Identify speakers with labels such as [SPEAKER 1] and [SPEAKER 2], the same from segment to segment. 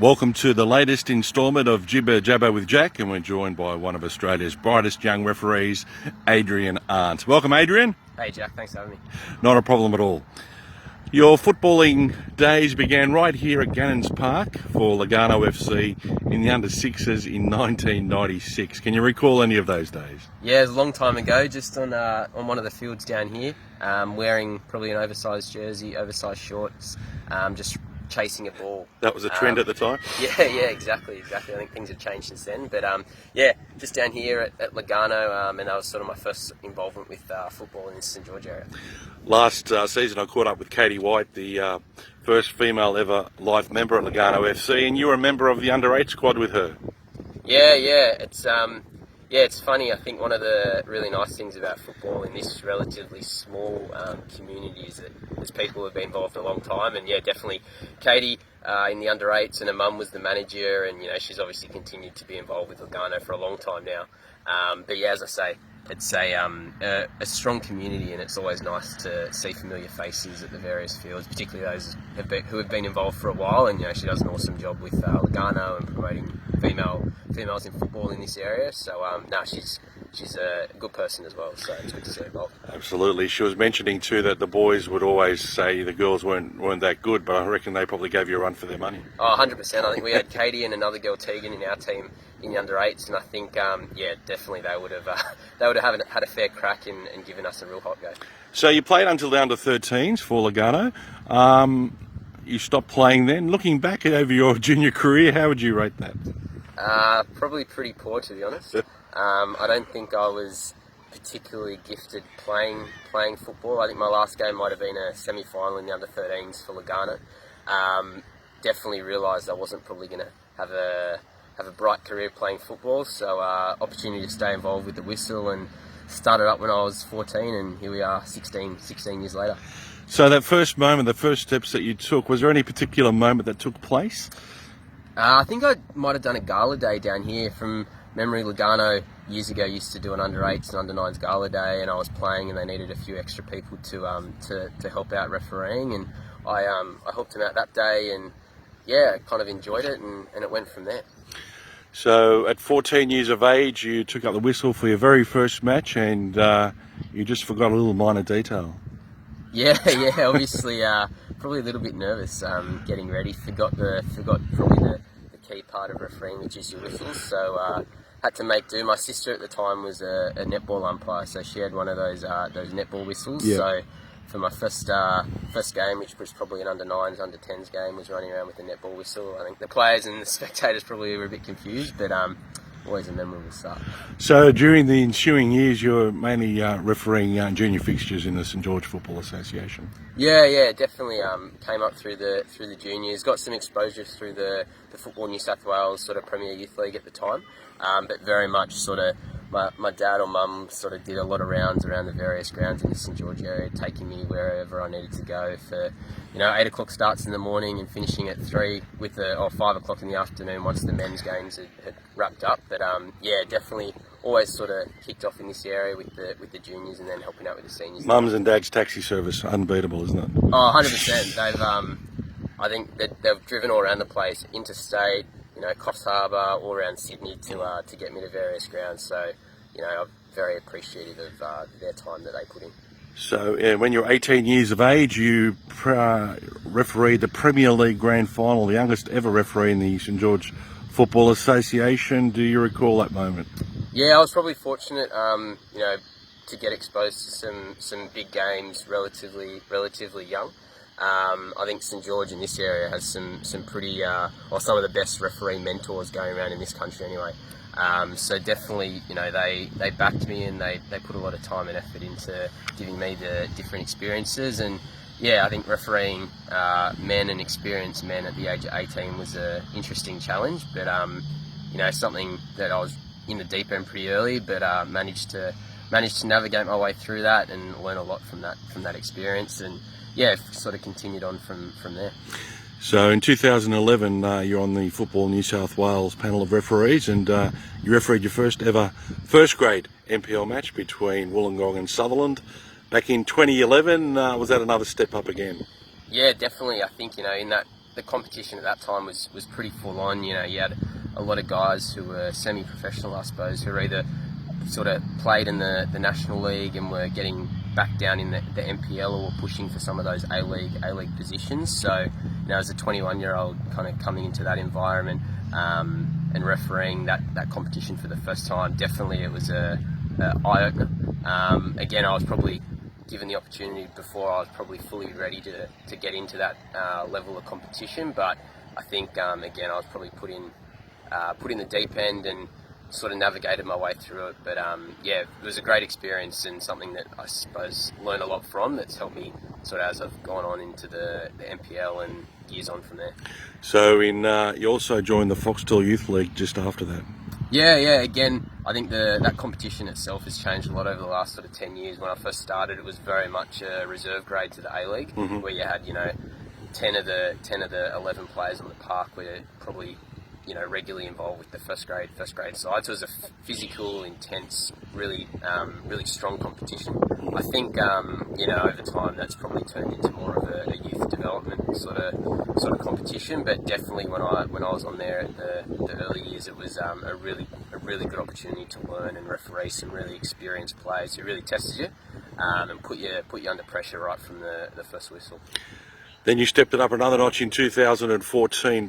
[SPEAKER 1] Welcome to the latest instalment of Jibber with Jack, and we're joined by one of Australia's brightest young referees, Adrian Arndt. Welcome, Adrian.
[SPEAKER 2] Hey Jack, thanks for having me.
[SPEAKER 1] Not a problem at all. Your footballing days began right here at Gannon's Park for Lugarno FC in the under-6s in 1996. Can you recall any of those days?
[SPEAKER 2] Yeah, it was a long time ago, just on one of the fields down here, wearing probably an oversized jersey, oversized shorts, just chasing a ball.
[SPEAKER 1] That was a trend at the time?
[SPEAKER 2] Yeah, exactly. I think things have changed since then. But just down here at Lugarno, and that was sort of my first involvement with football in the St George area.
[SPEAKER 1] Last season I caught up with Katie White, the first female ever life member at Lugarno FC, and you were a member of the under-8 squad with her.
[SPEAKER 2] Yeah, it's funny. I think one of the really nice things about football in this relatively small community is that there's people who have been involved for a long time, and definitely Katie in the under-8s, and her mum was the manager, and she's obviously continued to be involved with Lugarno for a long time now. But as I say, it's a strong community, and it's always nice to see familiar faces at the various fields, particularly those who have been involved for a while. And she does an awesome job with Lugarno and promoting females in football in this area. So she's a good person as well. So it's good to see her involved.
[SPEAKER 1] Absolutely. She was mentioning too that the boys would always say the girls weren't that good, but I reckon they probably gave you a run for their money.
[SPEAKER 2] Oh, 100%. I think we had Katie and another girl, Tegan, in our team in the under-8s, and I think definitely they would have had a fair crack and given us a real hot go.
[SPEAKER 1] So you played until the under-13s for Lugarno. You stopped playing then. Looking back over your junior career, how would you rate that?
[SPEAKER 2] Probably pretty poor, to be honest. I don't think I was particularly gifted playing football. I think my last game might have been a semi-final in the under-13s for Lugarno. Definitely realised I wasn't probably going to have a bright career playing football, so opportunity to stay involved with the whistle, and started up when I was 14, and here we are 16 years later.
[SPEAKER 1] So that first moment, the first steps that you took, was there any particular moment that took place?
[SPEAKER 2] I think I might have done a gala day down here. From memory, Lugarno years ago used to do an under-8s and under-9s gala day, and I was playing, and they needed a few extra people to help out refereeing, and I helped them out that day, and kind of enjoyed it, and it went from there.
[SPEAKER 1] So at 14 years of age, you took up the whistle for your very first match, and you just forgot a little minor detail. Yeah,
[SPEAKER 2] obviously, probably a little bit nervous getting ready. Forgot probably the key part of refereeing, which is your whistles. So had to make do. My sister at the time was a netball umpire, so she had one of those netball whistles.
[SPEAKER 1] Yeah.
[SPEAKER 2] So for my first game, which was probably an under-9s, under-10s game, was running around with a netball whistle. I think the players and the spectators probably were a bit confused, but always a memorable start.
[SPEAKER 1] So during the ensuing years, you were mainly refereeing junior fixtures in the St George Football Association.
[SPEAKER 2] Yeah, definitely came up through the juniors, got some exposure through the Football New South Wales sort of Premier Youth League at the time, but very much sort of my dad or mum sort of did a lot of rounds around the various grounds in the St George area, taking me wherever I needed to go for 8 o'clock starts in the morning and finishing at 3 or 5 o'clock in the afternoon once the men's games had wrapped up. But definitely always sort of kicked off in this area with the juniors, and then helping out with the seniors.
[SPEAKER 1] Mums and Dad's taxi service, unbeatable, isn't it?
[SPEAKER 2] Oh, 100%. I think that they've driven all around the place, interstate, Coffs Harbour, all around Sydney to get me to various grounds. So, I'm very appreciative of their time that they put in.
[SPEAKER 1] So, when you're 18 years of age, you refereed the Premier League Grand Final, the youngest ever referee in the St George Football Association. Do you recall that moment?
[SPEAKER 2] Yeah, I was probably fortunate, to get exposed to some big games relatively young. I think St George in this area has some pretty, some of the best referee mentors going around in this country anyway. So definitely, they backed me, and they put a lot of time and effort into giving me the different experiences. And I think refereeing men and experienced men at the age of 18 was an interesting challenge, but something that I was in the deep end pretty early, but managed to navigate my way through that and learn a lot from that experience, and sort of continued on from there.
[SPEAKER 1] So in 2011, you're on the Football New South Wales panel of referees, and you refereed your first ever first grade NPL match between Wollongong and Sutherland. Back in 2011, was that another step up again?
[SPEAKER 2] Yeah, definitely. I think, in that the competition at that time was pretty full on. You know, you had a lot of guys who were semi-professional, I suppose, who were either sort of played in the National League and were getting back down in the NPL, or were pushing for some of those A-League positions. So, you know, as a 21-year-old kind of coming into that environment and refereeing that competition for the first time, definitely it was a eye-opener. Again, I was probably given the opportunity before, I was probably fully ready to get into that level of competition, but I think again I was probably put in the deep end and sort of navigated my way through it. But yeah, it was a great experience and something that I suppose learned a lot from, that's helped me sort of as I've gone on into the NPL and years on from there.
[SPEAKER 1] So you also joined the Foxtail Youth League just after that.
[SPEAKER 2] Yeah. Again, I think that competition itself has changed a lot over the last sort of 10 years. When I first started, it was very much a reserve grade to the A-League, where you had, you know, 10 of the 11 players on the park were probably, you know, regularly involved with the first grade side. So it was a physical, intense, really strong competition. I think you know, over time that's probably turned into more of a youth development sort of competition. But definitely when I was on there at the early years, it was a really good opportunity to learn and referee some really experienced players who really tested you and put you under pressure right from the first whistle.
[SPEAKER 1] Then you stepped it up another notch in 2014,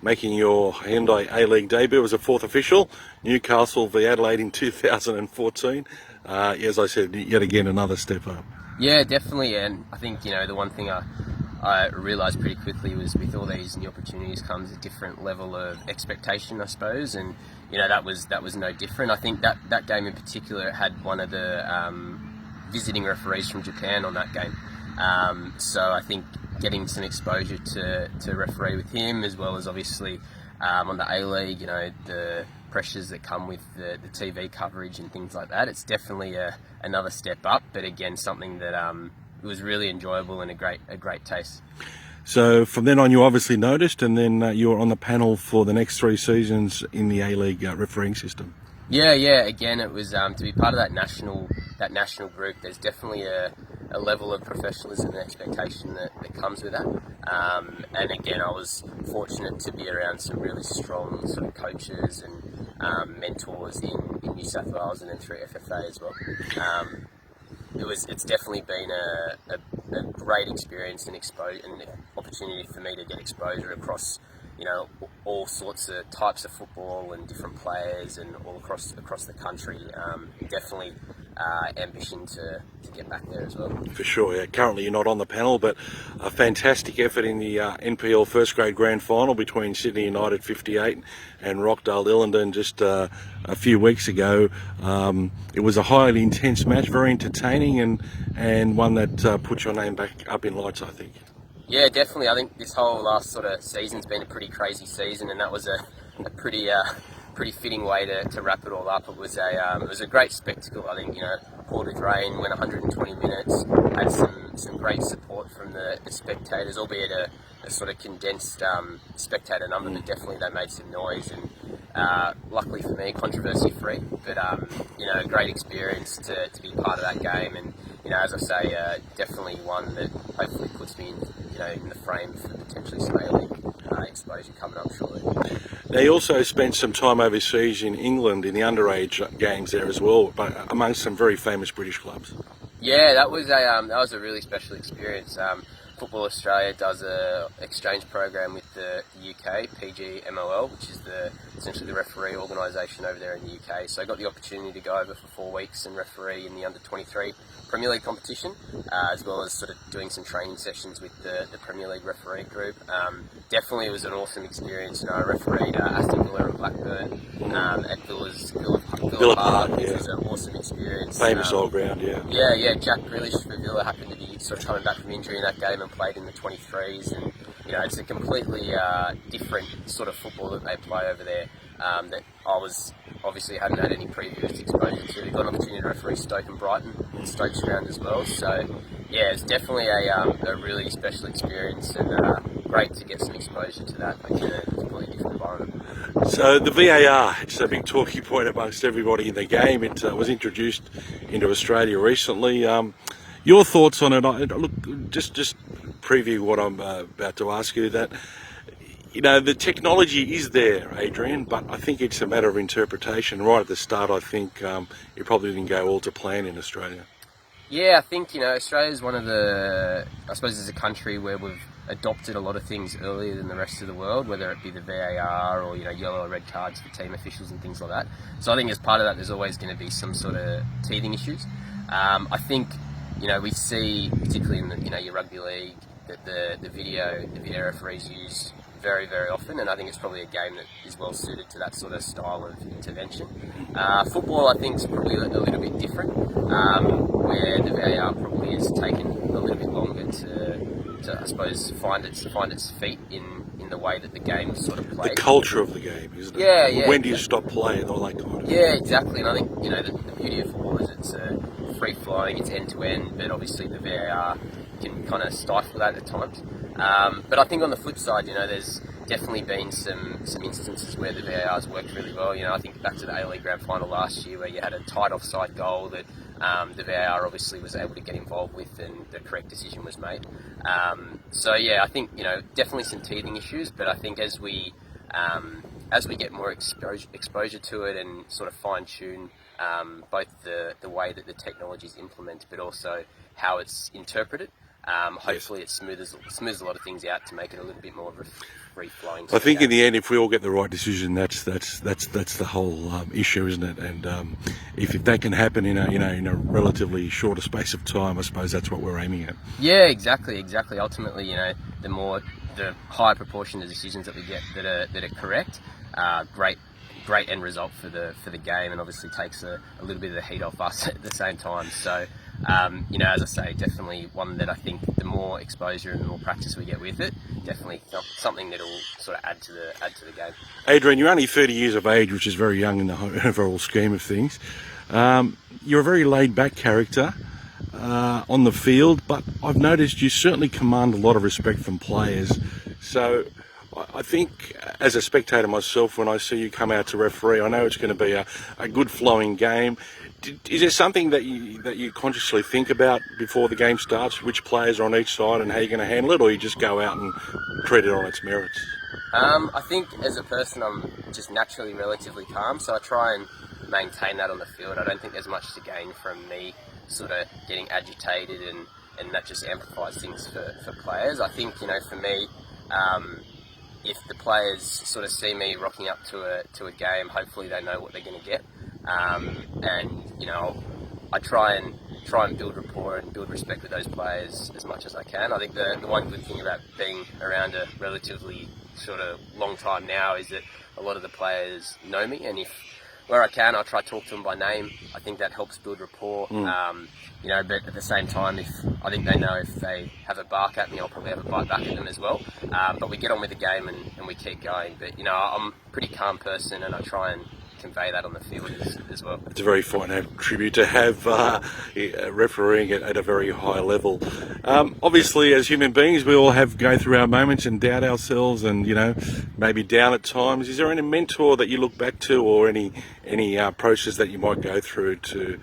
[SPEAKER 1] making your Hyundai ALeague debut as a fourth official, Newcastle v Adelaide in 2014. As I said, yet again another step up.
[SPEAKER 2] Yeah, definitely, and I think, you know, the one thing I realised pretty quickly was with all these new opportunities comes a different level of expectation, I suppose, and you know that was no different. I think that game in particular had one of the visiting referees from Japan on that game. So I think getting some exposure to referee with him, as well as obviously on the A-League, you know, the pressures that come with the TV coverage and things like that, it's definitely another step up, but again something that it was really enjoyable and a great taste.
[SPEAKER 1] So from then on you obviously noticed, and then you were on the panel for the next 3 seasons in the A-League refereeing system. Yeah.
[SPEAKER 2] Again, it was to be part of that national group. There's definitely a level of professionalism and expectation that comes with that. And again, I was fortunate to be around some really strong sort of coaches and mentors in New South Wales and then through FFA as well. It's definitely been a great experience and an opportunity for me to get exposure across, you know, all sorts of types of football and different players and all across the country. Definitely ambition to get back there as well.
[SPEAKER 1] For sure, yeah. Currently you're not on the panel, but a fantastic effort in the NPL first grade grand final between Sydney United 58 and Rockdale Illendon just a few weeks ago. It was a highly intense match, very entertaining, and one that put your name back up in lights, I think.
[SPEAKER 2] Yeah, definitely. I think this whole last sort of season's been a pretty crazy season, and that was a pretty fitting way to wrap it all up. It was a great spectacle. I think, you know, poured with rain, went 120 minutes, had some great support from the spectators, albeit a sort of condensed spectator number, but definitely they made some noise, and luckily for me, controversy free. But you know, great experience to be part of that game, and you know, as I say, definitely one that hopefully puts me in the frame for potentially some A-League exposure coming up shortly.
[SPEAKER 1] Now, you also spent some time overseas in England in the underage games there as well, but amongst some very famous British clubs. Yeah,
[SPEAKER 2] that was a really special experience. Football Australia does a exchange program with the UK, PGMOL, which is essentially the referee organisation over there in the UK. So I got the opportunity to go over for 4 weeks and referee in the under-23 Premier League competition, as well as sort of doing some training sessions with the Premier League referee group. Definitely it was an awesome experience. You know, I refereed Aston Villa and Blackburn at Villa Park, which was an awesome experience.
[SPEAKER 1] Famous old ground, yeah.
[SPEAKER 2] Yeah, Jack Grealish for Villa happened to be sort of coming back from injury in that game and played in the 23s, and you know, it's a completely different sort of football that they play over there, that I was obviously hadn't had any previous exposure to. Got an opportunity to referee Stoke and Brighton in Stoke's round as well, so yeah, it's definitely a really special experience, and great to get some exposure to that, like in a completely different environment.
[SPEAKER 1] So the VAR, it's a big talking point amongst everybody in the game. It was introduced into Australia recently. Your thoughts on it? Look, just preview what I'm about to ask you, that the technology is there, Adrian, but I think it's a matter of interpretation. Right at the start, I think it probably didn't go all to plan in Australia.
[SPEAKER 2] Yeah, I think, Australia is one of the, I suppose, as a country where we've adopted a lot of things earlier than the rest of the world, whether it be the VAR or, yellow or red cards for team officials and things like that. So I think as part of that, there's always going to be some sort of teething issues. I think, we see, particularly in the, your rugby league, that the video referees use very, very often, and I think it's probably a game that is well suited to that sort of style of intervention. Football, I think, is probably a little bit different, where the VAR probably has taken a little bit longer to I suppose, find its feet in the way that the game is sort of played.
[SPEAKER 1] The culture of the game, isn't it?
[SPEAKER 2] Yeah.
[SPEAKER 1] When do you stop playing, all that kind of
[SPEAKER 2] Yeah, exactly. And I think, the beauty of football is it's free flowing, it's end to end, but obviously the VAR can kind of stifle that at times. But I think on the flip side, there's definitely been some instances where the VAR's worked really well. I think back to the ALeague Grand Final last year, where you had a tight offside goal that the VAR obviously was able to get involved with, and the correct decision was made. So yeah, I think definitely some teething issues, but I think as we get more exposure to it and sort of fine tune both the way that the technology is implemented, but also how it's interpreted. Hopefully it smooths a lot of things out to make it a little bit more of a free-flowing.
[SPEAKER 1] I think in the end, if we all get the right decision, that's the whole issue, isn't it? And if that can happen in a relatively shorter space of time, I suppose that's what we're aiming at.
[SPEAKER 2] Yeah, exactly. Ultimately, the higher proportion of decisions that we get that are correct, great end result for the game, and obviously takes a little bit of the heat off us at the same time. So. As I say, definitely one that I think the more exposure and the more practice we get with it, definitely something that will sort of add to the game.
[SPEAKER 1] Adrian, you're only 30 years of age, which is very young in the overall scheme of things. You're a very laid-back character on the field, but I've noticed you certainly command a lot of respect from players. So I think, as a spectator myself, when I see you come out to referee, I know it's going to be a good flowing game. Is there something that you consciously think about before the game starts, which players are on each side and how you're going to handle it, or you just go out and treat it on its merits?
[SPEAKER 2] I think as a person, I'm just naturally relatively calm, so I try and maintain that on the field. I don't think there's much to gain from me sort of getting agitated, and that just amplifies things for players. I think, for me, if the players sort of see me rocking up to a game, hopefully they know what they're going to get. I try and build rapport and build respect with those players as much as I can. I think the one good thing about being around a relatively sort of long time now is that a lot of the players know me, and where I can, I'll try to talk to them by name. I think that helps build rapport. But at the same time, I think they know if they have a bark at me, I'll probably have a bite back at them as well. But we get on with the game and we keep going. But I'm a pretty calm person, and I try and convey that on the field as well.
[SPEAKER 1] It's a very fine attribute to have refereeing at a very high level. Obviously, as human beings, we all go through our moments and doubt ourselves, and maybe down at times. Is there any mentor that you look back to, or any process that you might go through to